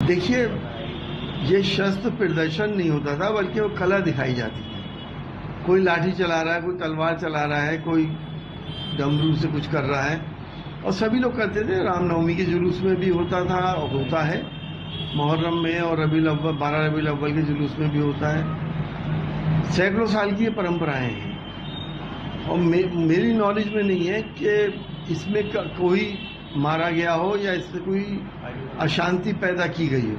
देखिए, ये शस्त्र प्रदर्शन नहीं होता था, बल्कि वो कला दिखाई जाती थी। कोई लाठी चला रहा है, कोई तलवार चला रहा है, कोई डमरू से कुछ कर रहा है, और सभी लोग करते थे। रामनवमी के जुलूस में भी होता था और होता है, मुहर्रम में और रबीउल अव्वल 12 रबीउल अव्वल के जुलूस में भी होता है। सैकड़ों साल की ये परंपराएं हैं, और मेरी नॉलेज में नहीं है कि इसमें कोई मारा गया हो या इससे कोई अशांति पैदा की गई हो।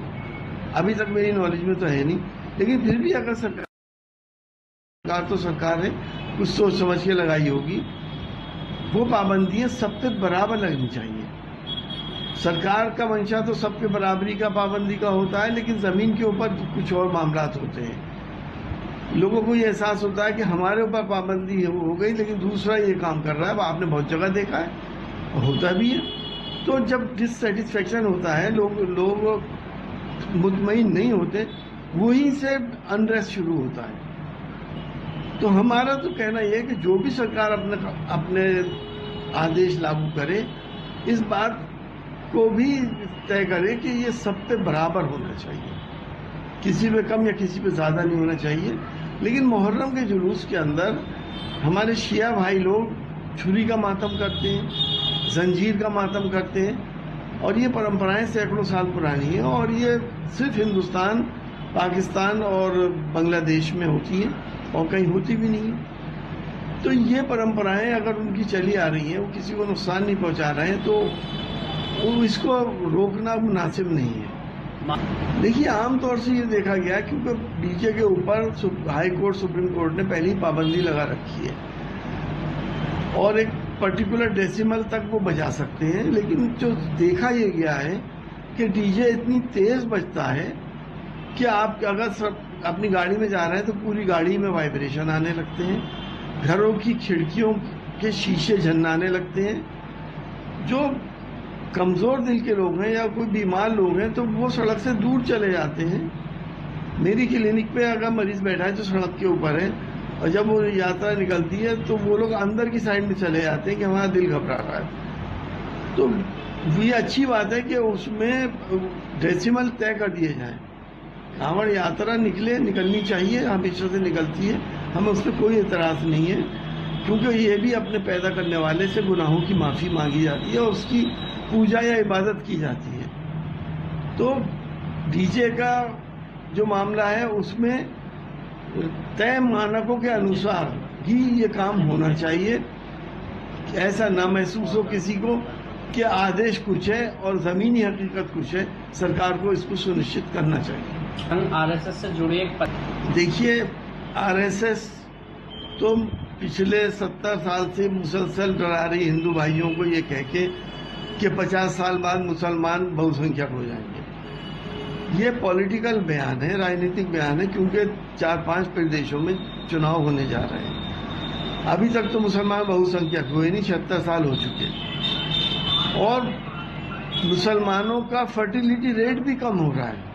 अभी तक मेरी नॉलेज में तो है नहीं, लेकिन फिर भी अगर सरकार तो सरकार है, कुछ सोच समझ के लगाई होगी। वो पाबंदियां सब पे बराबर लगनी चाहिए। सरकार का मंशा तो सबके बराबरी का पाबंदी का होता है, लेकिन जमीन के ऊपर कुछ और मामलात होते हैं। लोगों को ये एहसास होता है कि हमारे ऊपर पाबंदी हो गई, लेकिन दूसरा ये काम कर रहा है। आपने बहुत जगह देखा है, और होता भी है। तो जब डिससेटिस्फेक्शन होता है, लोग मुतमईन नहीं होते, वहीं से अनरेस्ट शुरू होता है। तो हमारा तो कहना यह है कि जो भी सरकार अपने आदेश लागू करे, इस बात को भी तय करे कि ये सब पे बराबर होना चाहिए, किसी पे कम या किसी पे ज़्यादा नहीं होना चाहिए। लेकिन मुहर्रम के जुलूस के अंदर हमारे शिया भाई लोग छुरी का मातम करते हैं, जंजीर का मातम करते हैं, और ये परंपराएं सैकड़ों साल पुरानी हैं, और ये सिर्फ हिंदुस्तान, पाकिस्तान और बांग्लादेश में होती हैं, और कहीं होती भी नहीं है। तो ये परंपराएं अगर उनकी चली आ रही हैं, वो किसी को नुकसान नहीं पहुंचा रहे हैं, तो इसको रोकना मुनासिब नहीं है। देखिए, आमतौर से ये देखा गया, क्योंकि डीजे के ऊपर हाई कोर्ट, सुप्रीम कोर्ट ने पहले ही पाबंदी लगा रखी है, और एक पर्टिकुलर डेसिमल तक वो बजा सकते हैं। लेकिन जो देखा ये गया है कि डीजे इतनी तेज बजता है कि आप अगर अपनी गाड़ी में जा रहे हैं तो पूरी गाड़ी में वाइब्रेशन आने लगते हैं, घरों की खिड़कियों के शीशे झन्नाने लगते हैं। जो कमज़ोर दिल के लोग हैं या कोई बीमार लोग हैं, तो वो सड़क से दूर चले जाते हैं। मेरी क्लिनिक पे अगर मरीज बैठा है जो सड़क के ऊपर है, और जब वो यात्रा निकलती है तो वो लोग अंदर की साइड में चले जाते हैं कि हमारा दिल घबरा रहा है। तो ये अच्छी बात है कि उसमें डेसिमल तय कर दिए जाएं। कांवड़ यात्रा निकलनी चाहिए, हमेशा से निकलती है, हमें उस पर कोई एतराज़ नहीं है, क्योंकि ये भी अपने पैदा करने वाले से गुनाहों की माफ़ी मांगी जाती है और उसकी पूजा या इबादत की जाती है। तो डीजे का जो मामला है, उसमें तय मानकों के अनुसार ही ये काम होना चाहिए। ऐसा ना महसूस हो किसी को कि आदेश कुछ है और ज़मीनी हकीकत कुछ है। सरकार को इसको सुनिश्चित करना चाहिए। आरएसएस से जुड़े एक देखिए, आरएसएस तो पिछले 70 साल से मुसलसल डरा रही हिंदू भाइयों को ये कह के कि 50 साल बाद मुसलमान बहुसंख्यक हो जाएंगे। ये पॉलिटिकल बयान है, राजनीतिक बयान है, क्योंकि 4-5 प्रदेशों में चुनाव होने जा रहे हैं। अभी तक तो मुसलमान बहुसंख्यक हुए नहीं, 76 साल हो चुके, और मुसलमानों का फर्टिलिटी रेट भी कम हो रहा है।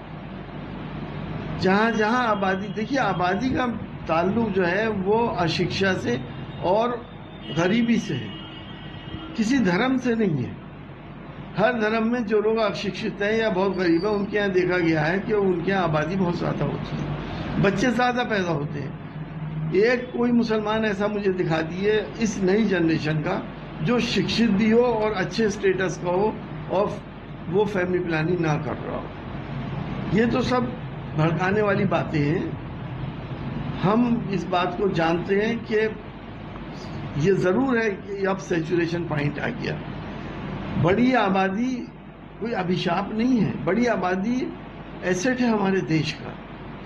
जहाँ जहाँ आबादी, देखिए आबादी का ताल्लुक जो है वो अशिक्षा से और गरीबी से है, किसी धर्म से नहीं है। हर धर्म में जो लोग अशिक्षित हैं या बहुत गरीब हैं, उनके यहाँ देखा गया है कि उनके यहाँ आबादी बहुत ज़्यादा होती है, बच्चे ज़्यादा पैदा होते हैं। एक कोई मुसलमान ऐसा मुझे दिखा दिए इस नई जनरेशन का जो शिक्षित भी हो और अच्छे स्टेटस का हो और वो फैमिली प्लानिंग ना कर रहा हो। ये तो सब भड़काने वाली बातें हैं। हम इस बात को जानते हैं कि ये ज़रूर है कि अब सैचुरेशन पॉइंट आ गया। बड़ी आबादी कोई अभिशाप नहीं है, बड़ी आबादी एसेट है हमारे देश का।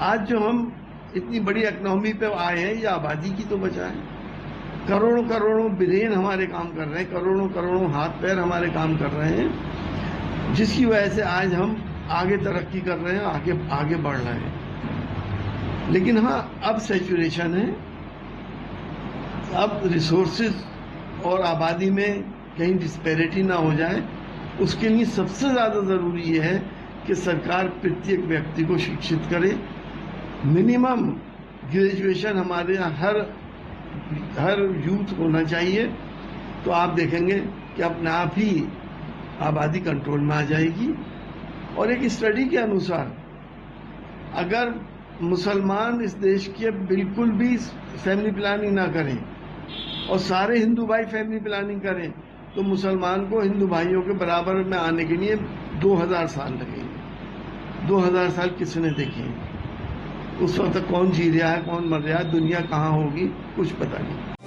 आज जो हम इतनी बड़ी इकोनॉमी पे आए हैं, ये आबादी की तो वजह है। करोड़ों करोड़ों ब्रेन हमारे काम कर रहे हैं, करोड़ों करोड़ों हाथ पैर हमारे काम कर रहे हैं, जिसकी वजह से आज हम आगे तरक्की कर रहे हैं, आगे बढ़ रहे हैं। लेकिन हाँ, अब सैचुरेशन है। अब रिसोर्सेज और आबादी में कहीं डिस्पैरिटी ना हो जाए, उसके लिए सबसे ज़्यादा ज़रूरी ये है कि सरकार प्रत्येक व्यक्ति को शिक्षित करे। मिनिमम ग्रेजुएशन हमारे यहाँ हर यूथ होना चाहिए, तो आप देखेंगे कि अपने आप ही आबादी कंट्रोल में आ जाएगी और एक स्टडी के अनुसार अगर मुसलमान इस देश के बिल्कुल भी फैमिली प्लानिंग ना करें और सारे हिंदू भाई फैमिली प्लानिंग करें तो मुसलमान को हिंदू भाइयों के बराबर में आने के लिए 2000 साल लगेंगे। 2000 साल किसने देखे? उस वक्त कौन जी रहा है, कौन मर रहा है, दुनिया कहाँ होगी, कुछ पता नहीं।